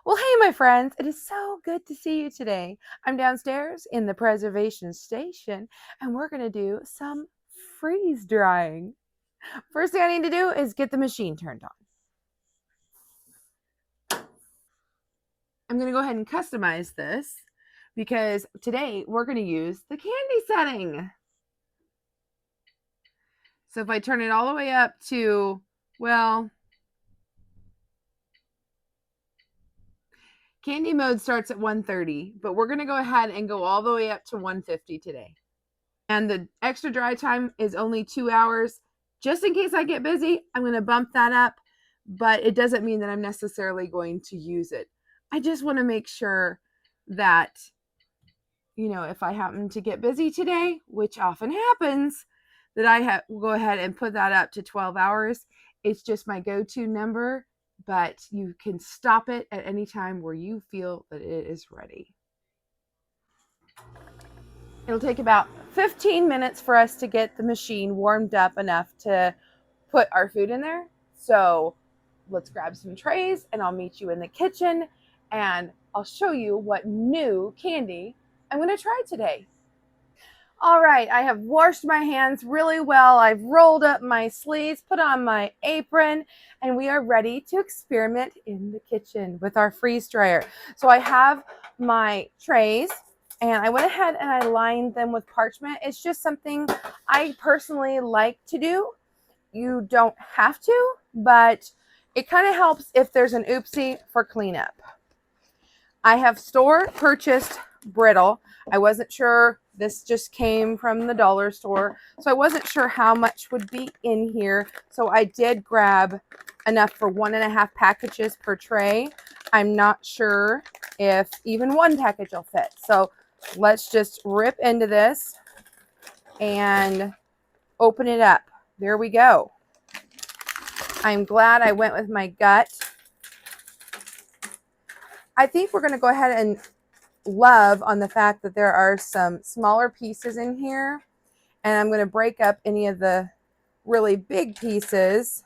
Well, hey, my friends, it is so good to see you today. I'm downstairs in the preservation station, and we're going to do some freeze drying. First thing I need to do is get the machine turned on. I'm going to go ahead and customize this because today we're going to use the candy setting. So if I turn it all the way up to, well, candy mode starts at 130, but we're going to go ahead and go all the way up to 150 today. And the extra dry time is only 2 hours. Just in case I get busy, I'm going to bump that up, but it doesn't mean that I'm necessarily going to use it. I just want to make sure that, if I happen to get busy today, which often happens, that I will go ahead and put that up to 12 hours. It's just my go-to number, but you can stop it at any time where you feel that it is ready. It'll take about 15 minutes for us to get the machine warmed up enough to put our food in there. So let's grab some trays and I'll meet you in the kitchen and I'll show you what new candy I'm going to try today. All right, I have washed my hands really well. I've rolled up my sleeves, put on my apron, and we are ready to experiment in the kitchen with our freeze dryer. So I have my trays and I went ahead and I lined them with parchment. It's just something I personally like to do. You don't have to, but it kind of helps if there's an oopsie for cleanup. I have store purchased Brittle. I wasn't sure, this just came from the dollar store, so I wasn't sure how much would be in here. So I did grab enough for 1.5 packages per tray. I'm not sure if even one package will fit. So let's just rip into this and open it up. There we go. I'm glad I went with my gut. I think we're going to go ahead and love on the fact that there are some smaller pieces in here, and I'm going to break up any of the really big pieces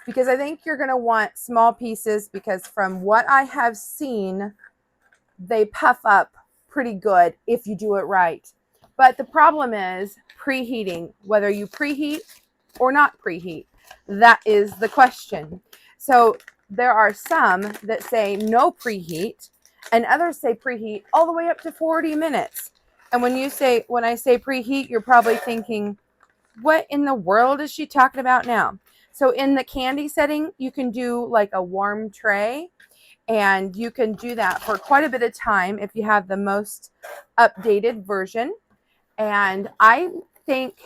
because I think you're going to want small pieces, because from what I have seen, they puff up pretty good if you do it right. But the problem is preheating, whether you preheat or not preheat. That is the question. So there are some that say no preheat, and others say preheat all the way up to 40 minutes. And when I say preheat, you're probably thinking, what in the world is she talking about now? So in the candy setting, you can do like a warm tray, and you can do that for quite a bit of time if you have the most updated version. And I think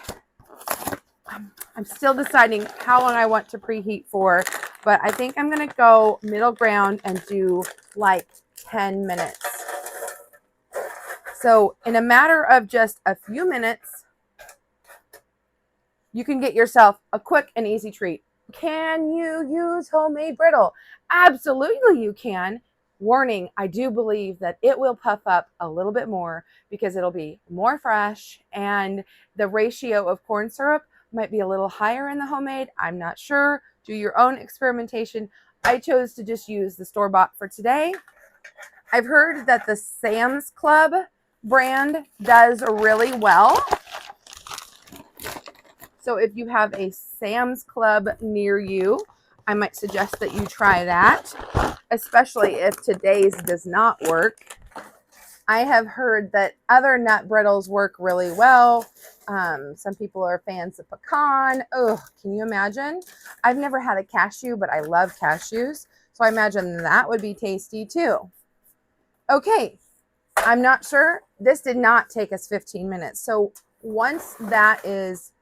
I'm still deciding how long I want to preheat for, but I think I'm going to go middle ground and do like 10 minutes. So in a matter of just a few minutes, you can get yourself a quick and easy treat. Can you use homemade brittle? Absolutely you can. Warning, I do believe that it will puff up a little bit more because it'll be more fresh, and the ratio of corn syrup might be a little higher in the homemade. I'm not sure. Do your own experimentation. I chose to just use the store-bought for today. I've heard that the Sam's Club brand does really well. So if you have a Sam's Club near you, I might suggest that you try that, especially if today's does not work. I have heard that other nut brittles work really well. Some people are fans of pecan. Oh, can you imagine? I've never had a cashew, but I love cashews. So I imagine that would be tasty too. Okay, I'm not sure. This did not take us 15 minutes. So once that is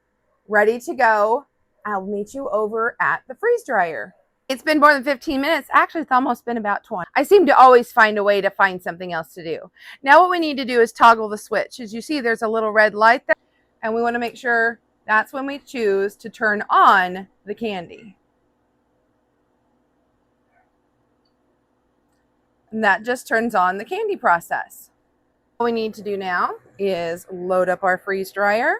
ready to go, I'll meet you over at the freeze dryer. It's been more than 15 minutes. Actually, it's almost been about 20. I seem to always find a way to find something else to do. Now what we need to do is toggle the switch. As you see, there's a little red light there, and we want to make sure that's when we choose to turn on the candy. And that just turns on the candy process. All we need to do now is load up our freeze dryer.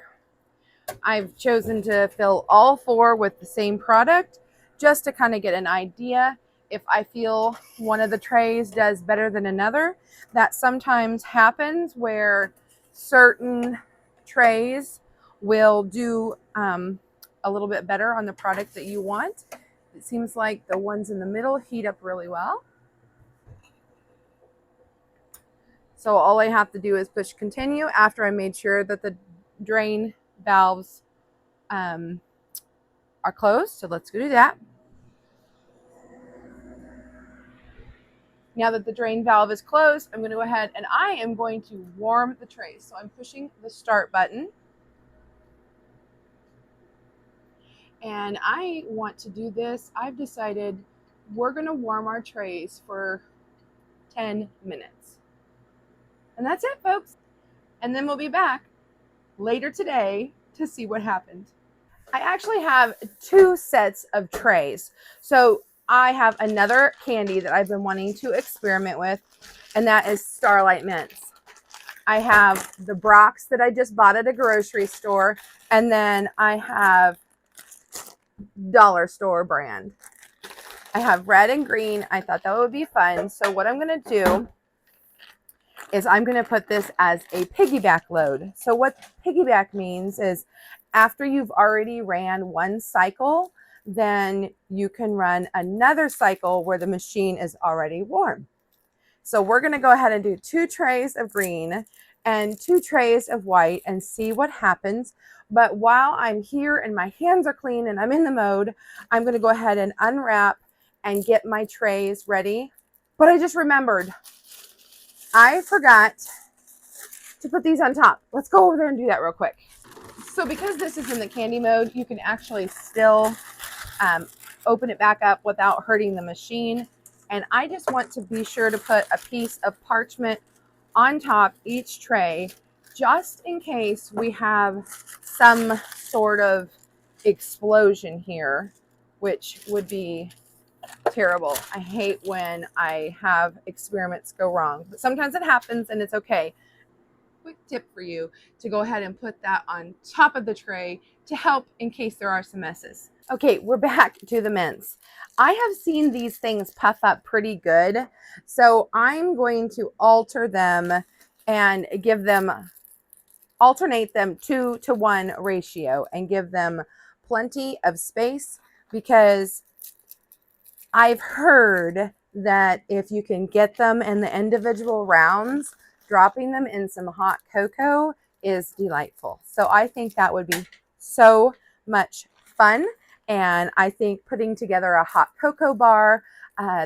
I've chosen to fill all 4 with the same product just to kind of get an idea. if I feel one of the trays does better than another. That sometimes happens where certain trays will do a little bit better on the product that you want. It seems like the ones in the middle heat up really well. So all I have to do is push continue after I made sure that the drain valves are closed. So let's go do that. Now that the drain valve is closed, I'm going to go ahead and I am going to warm the trays. So I'm pushing the start button. And I want to do this. I've decided we're going to warm our trays for 10 minutes. And that's it, folks. And then we'll be back later today to see what happened. I actually have 2 sets of trays. So I have another candy that I've been wanting to experiment with, and that is Starlight Mints. I have the Brocs that I just bought at a grocery store, and then I have dollar store brand. I have red and green. I thought that would be fun. So what I'm going to do is I'm going to put this as a piggyback load. So what piggyback means is after you've already ran one cycle, then you can run another cycle where the machine is already warm. So we're going to go ahead and do 2 trays of green and 2 trays of white and see what happens. But while I'm here and my hands are clean and I'm in the mode, I'm going to go ahead and unwrap and get my trays ready. But I just remembered I forgot to put these on top. Let's go over there and do that real quick. So because this is in the candy mode, you can actually still open it back up without hurting the machine. And I just want to be sure to put a piece of parchment on top each tray, just in case we have some sort of explosion here, which would be terrible. I hate when I have experiments go wrong, but sometimes it happens and it's okay. Quick tip for you to go ahead and put that on top of the tray to help in case there are some messes. Okay, we're back to the mints. I have seen these things puff up pretty good, so I'm going to alter them and give them, alternate them 2-to-1 ratio and give them plenty of space, because I've heard that if you can get them in the individual rounds, dropping them in some hot cocoa is delightful. So I think that would be so much fun. And I think putting together a hot cocoa bar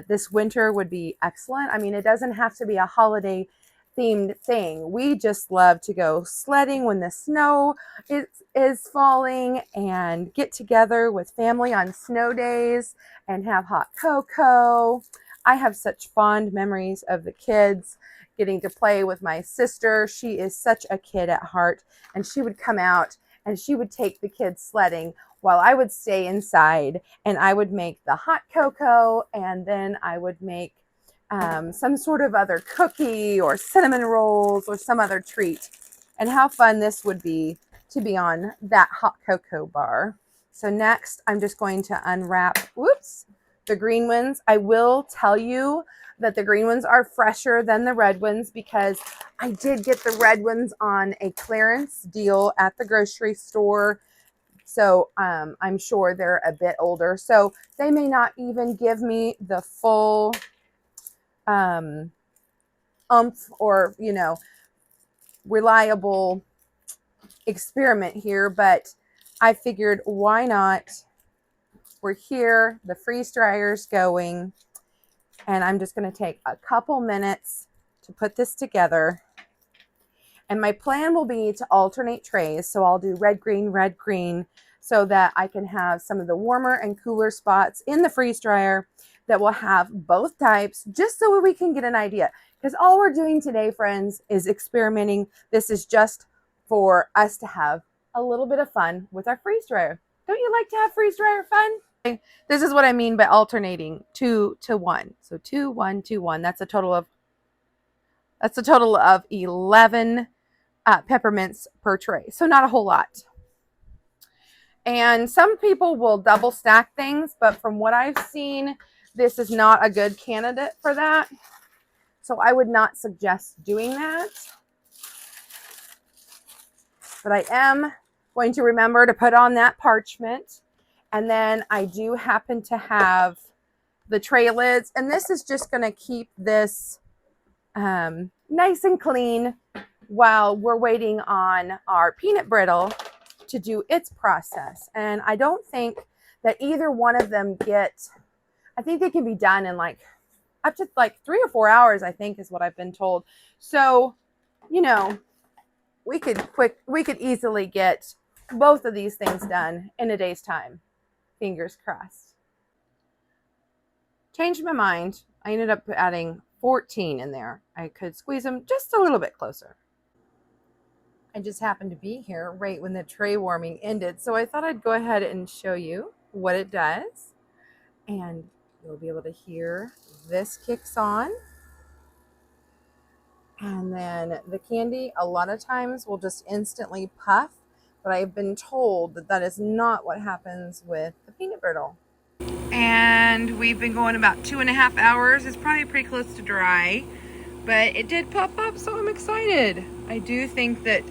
this winter would be excellent. I mean, it doesn't have to be a holiday themed thing. We just love to go sledding when the snow is falling and get together with family on snow days and have hot cocoa. I have such fond memories of the kids getting to play with my sister. She is such a kid at heart, and she would come out and she would take the kids sledding while I would stay inside, and I would make the hot cocoa, and then I would make some sort of other cookie or cinnamon rolls or some other treat. And how fun this would be to be on that hot cocoa bar. So next, I'm just going to unwrap, the green ones. I will tell you that the green ones are fresher than the red ones because I did get the red ones on a clearance deal at the grocery store. So I'm sure they're a bit older. So they may not even give me the full oomph or, you know, reliable experiment here, but I figured why not? We're here, the freeze dryer's going, and I'm just going to take a couple minutes to put this together. And my plan will be to alternate trays. So I'll do red, green, so that I can have some of the warmer and cooler spots in the freeze dryer that will have both types, just so we can get an idea. Because all we're doing today, friends, is experimenting. This is just for us to have a little bit of fun with our freeze dryer. Don't you like to have freeze dryer fun? This is what I mean by alternating 2-to-1. So 2, 1, 2, 1. That's a total of 11 peppermints per tray. So not a whole lot. And some people will double stack things, but from what I've seen, This is not a good candidate for that. So I would not suggest doing that. But I am going to remember to put on that parchment. And then I do happen to have the tray lids. And this is just going to keep this nice and clean while we're waiting on our peanut brittle to do its process. And I don't think that either one of them I think they can be done in like up to like 3 or 4 hours, I think is what I've been told. So, you know, we could easily get both of these things done in a day's time. Fingers crossed. Changed my mind. I ended up adding 14 in there. I could squeeze them just a little bit closer. I just happened to be here right when the tray warming ended, so I thought I'd go ahead and show you what it does. And you'll be able to hear this kicks on. And then the candy, a lot of times, will just instantly puff, but I've been told that that is not what happens with the peanut brittle. And we've been going about 2.5 hours. It's probably pretty close to dry, but it did puff up, so I'm excited. I do think that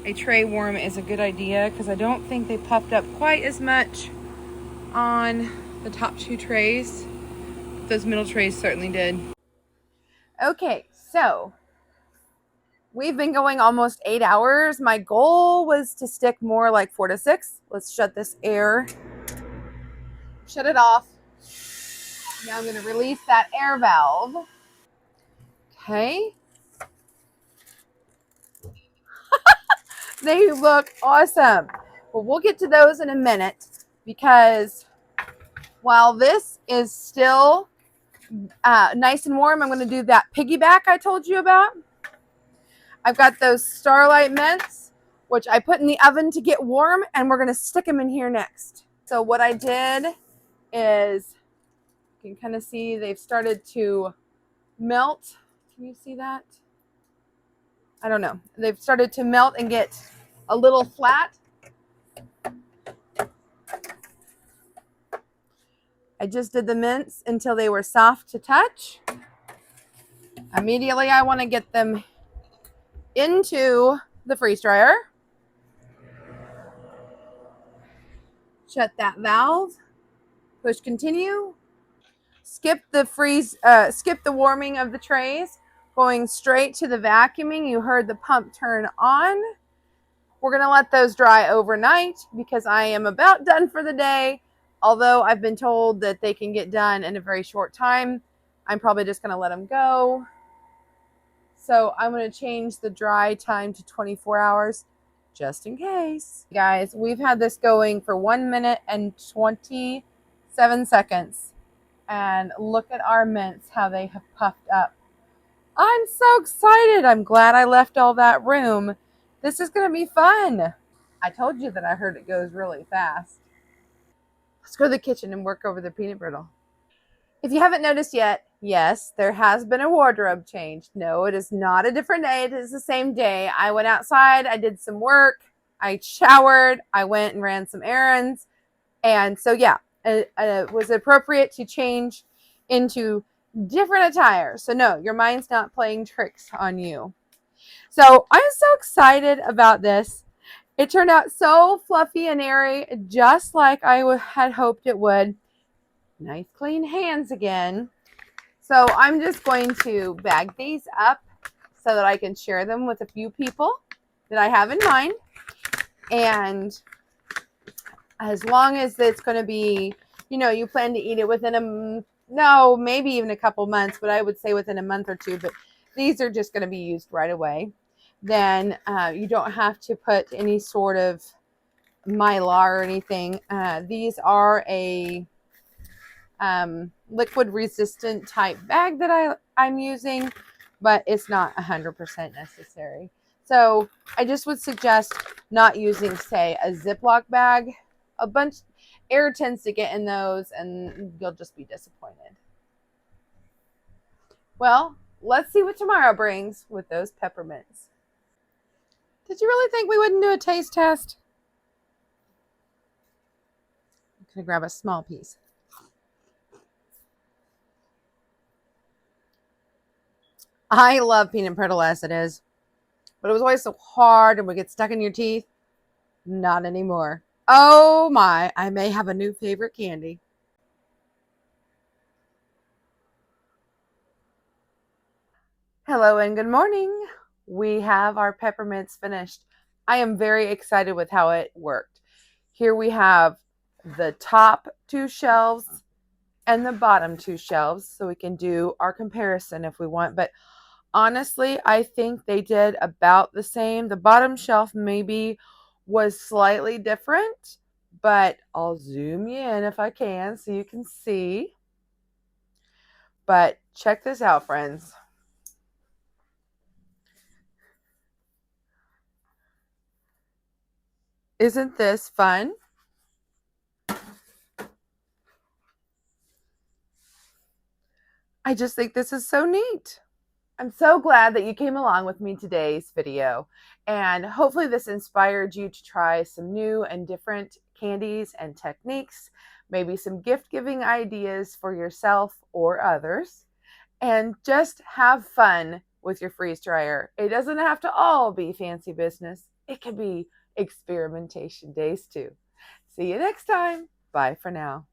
a tray warm is a good idea because I don't think they puffed up quite as much on the top 2 trays. Those middle trays certainly did. Okay, so we've been going almost 8 hours. My goal was to stick more like 4 to 6. Let's shut this air. Shut it off. Now I'm going to release that air valve. Okay. They look awesome. But we'll get to those in a minute because while this is still nice and warm, I'm going to do that piggyback I told you about. I've got those Starlight mints, which I put in the oven to get warm, and we're going to stick them in here next. So what I did is, you can kind of see they've started to melt. Can you see that? I don't know. They've started to melt and get a little flat. I just did the mints until they were soft to touch. Immediately, I want to get them into the freeze dryer. Shut that valve. Push continue. Skip the warming of the trays. Going straight to the vacuuming. You heard the pump turn on. We're going to let those dry overnight because I am about done for the day. Although I've been told that they can get done in a very short time, I'm probably just going to let them go. So I'm going to change the dry time to 24 hours just in case. Guys, we've had this going for 1 minute and 27 seconds. And look at our mints, how they have puffed up. I'm so excited. I'm glad I left all that room. This is going to be fun. I told you that I heard it goes really fast. Let's go to the kitchen and work over the peanut brittle. If you haven't noticed yet, yes, there has been a wardrobe change. No, it is not a different day. It is the same day. I went outside. I did some work. I showered. I went and ran some errands. And so, yeah, it was appropriate to change into different attire. So, no, your mind's not playing tricks on you. So, I'm so excited about this. It turned out so fluffy and airy, just like I had hoped it would. Nice clean hands again. So I'm just going to bag these up so that I can share them with a few people that I have in mind. And as long as it's going to be, you plan to eat it within maybe even a couple months, but I would say within a month or 2. But these are just going to be used right away. Then you don't have to put any sort of mylar or anything. These are a liquid resistant type bag that I'm using, but it's not 100% necessary. So I just would suggest not using, say, a Ziploc bag. Air tends to get in those and you'll just be disappointed. Well, let's see what tomorrow brings with those peppermints. Did you really think we wouldn't do a taste test? I'm going to grab a small piece. I love peanut brittle as it is, but it was always so hard and would get stuck in your teeth. Not anymore. Oh my, I may have a new favorite candy. Hello and good morning. We have our peppermints finished. I am very excited with how it worked. Here we have the top two shelves and the bottom two shelves, so we can do our comparison if we want. But honestly, I think they did about the same. The bottom shelf maybe was slightly different, but I'll zoom you in if I can so you can see. But check this out, friends. Isn't this fun? I just think this is so neat. I'm so glad that you came along with me today's video, and hopefully this inspired you to try some new and different candies and techniques, maybe some gift giving ideas for yourself or others, and just have fun with your freeze dryer. It doesn't have to all be fancy business. It can be experimentation days too. See you next time. Bye for now.